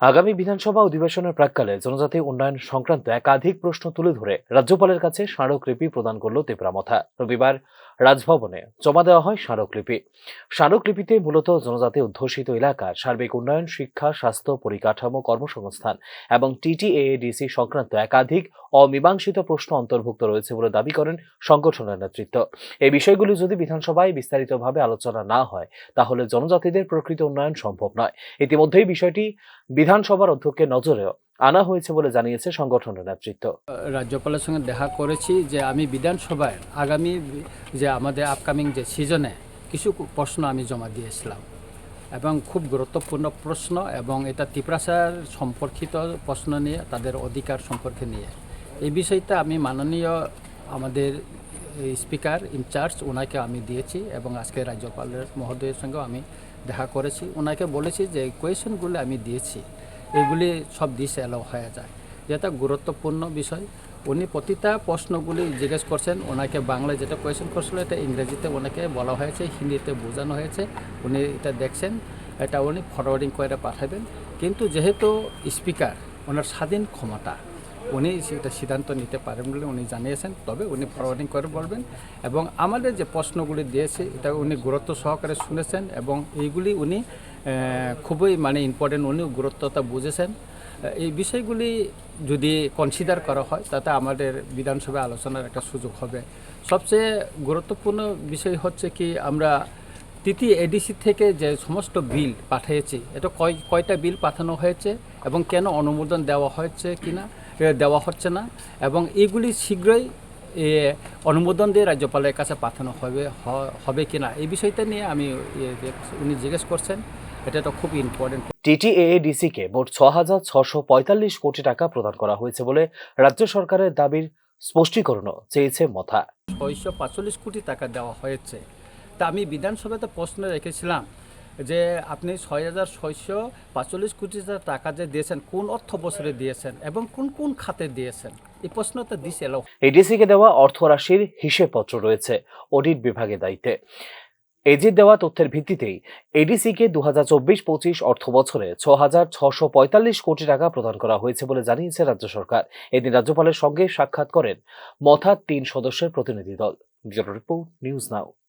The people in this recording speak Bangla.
আগামী বিধানসভা অধিবেশনের প্রাক্কালে জনজাতি উন্নয়ন সংক্রান্ত একাধিক প্রশ্ন তুলে ধরে রাজ্যপালের কাছে স্মারকলিপি প্রদান করল তেপরামথা। রবিবার রাজভবনে জমা দেওয়া হয় স্মারকলিপি। স্মারকলিপিতে মূলত জনজাতি অধ্যুষিত এলাকার সার্বিক উন্নয়ন, শিক্ষা, স্বাস্থ্য, পরিকাঠামো, কর্মসংস্থান এবং টিটিএডিসি সংক্রান্ত একাধিক অমীমাংসিত প্রশ্ন অন্তর্ভুক্ত রয়েছে বলে দাবি করেন সংগঠনের নেতৃত্ব। এই বিষয়গুলি যদি বিধানসভায় বিস্তারিতভাবে আলোচনা না হয়, তাহলে জনজাতিদের প্রকৃত উন্নয়ন সম্ভব নয়। ইতিমধ্যেই বিষয়টি বিধানসভার অধ্যক্ষের নজরেও আনা হয়েছে বলে জানিয়েছে সংগঠনের নেতৃত্ব। রাজ্যপালের সঙ্গে দেখা করেছি যে আমি বিধানসভায় আগামী যে আমাদের আপকামিং যে সিজনে কিছু প্রশ্ন আমি জমা দিয়েছিলাম এবং খুব গুরুত্বপূর্ণ প্রশ্ন, এবং এটা তিপ্রাসার সম্পর্কিত প্রশ্ন নিয়ে, তাদের অধিকার সম্পর্কে নিয়ে। এই বিষয়টা আমি মাননীয় আমাদের স্পিকার ইনচার্জ ওনাকে আমি দিয়েছি, এবং আজকে রাজ্যপালের মহোদয়ের সঙ্গেও আমি দেখা করেছি। ওনাকে বলেছি যে কোয়েশনগুলো আমি দিয়েছি এগুলি সব দিশে এলো হয়ে যায়, যেটা গুরুত্বপূর্ণ বিষয়। উনি প্রতিটা প্রশ্নগুলি জিজ্ঞেস করছেন, ওনাকে বাংলায় যেটা কোয়েশন করছিল এটা ইংরেজিতে ওনাকে বলা হয়েছে, হিন্দিতে বোঝানো হয়েছে। উনি এটা দেখছেন, এটা উনি ফরওয়ার্ডিং করে পাঠাবেন। কিন্তু যেহেতু স্পিকার ওনার স্বাধীন ক্ষমতা, উনি সেটা সিদ্ধান্ত নিতে পারেন বলে উনি জানিয়েছেন, তবে উনি ফরওয়ার্ডিং করে বলবেন। এবং আমাদের যে প্রশ্নগুলি দিয়েছে এটা উনি গুরুত্ব সহকারে শুনেছেন, এবং এইগুলি উনি খুবই ইম্পর্টেন্ট, উনি গুরুত্বটা বুঝেছেন। এই বিষয়গুলি যদি কনসিডার করা হয় তাতে আমাদের বিধানসভায় আলোচনার একটা সুযোগ হবে। সবচেয়ে গুরুত্বপূর্ণ বিষয় হচ্ছে কি, আমরা তৃতীয় এডিসি থেকে যে সমস্ত বিল পাঠিয়েছি, এটা কয়টা বিল পাঠানো হয়েছে এবং কেন অনুমোদন দেওয়া হয়েছে কিনা, দেওয়া হচ্ছে না, এবং এগুলি শীঘ্রই অনুমোদন দিয়ে রাজ্যপালের কাছে পাঠানো হবে কিনা, এই বিষয়টা নিয়ে আমি উনি জিজ্ঞেস করছেন। এটা তো খুব ইম্পর্টেন্ট। টিটিএডিসি কে মোট ৬,৬৪৫ কোটি টাকা প্রদান করা হয়েছে বলে রাজ্য সরকারের দাবির স্পষ্টীকরণও চেয়েছে মথা। ৬৪৫ কোটি টাকা দেওয়া হয়েছে। তা আমি বিধানসভাতে প্রশ্ন রেখেছিলাম যে আপনি ৬,৬৪৫ কোটি টাকা যে দিয়েছেন, কোন অর্থ বছরে দিয়েছেন এবং কোন কোন খাতে দিয়েছেন, এই প্রশ্নটা দিছে এলো। এডিসি কে দেওয়া অর্থরাশির হিসেবপত্র রয়েছে অডিট বিভাগের দায়িত্বে। এজির দেওয়া তথ্যের ভিত্তিতেই এডিসি কে ২০২৪-২৫ অর্থ বছরে ৬,৬৪৫ কোটি টাকা প্রদান করা হয়েছে বলে জানিয়েছে রাজ্য সরকার। এদিন রাজ্যপালের সঙ্গে সাক্ষাৎ করেন মথার ৩ সদস্যের প্রতিনিধি দল। Bureau report, news now.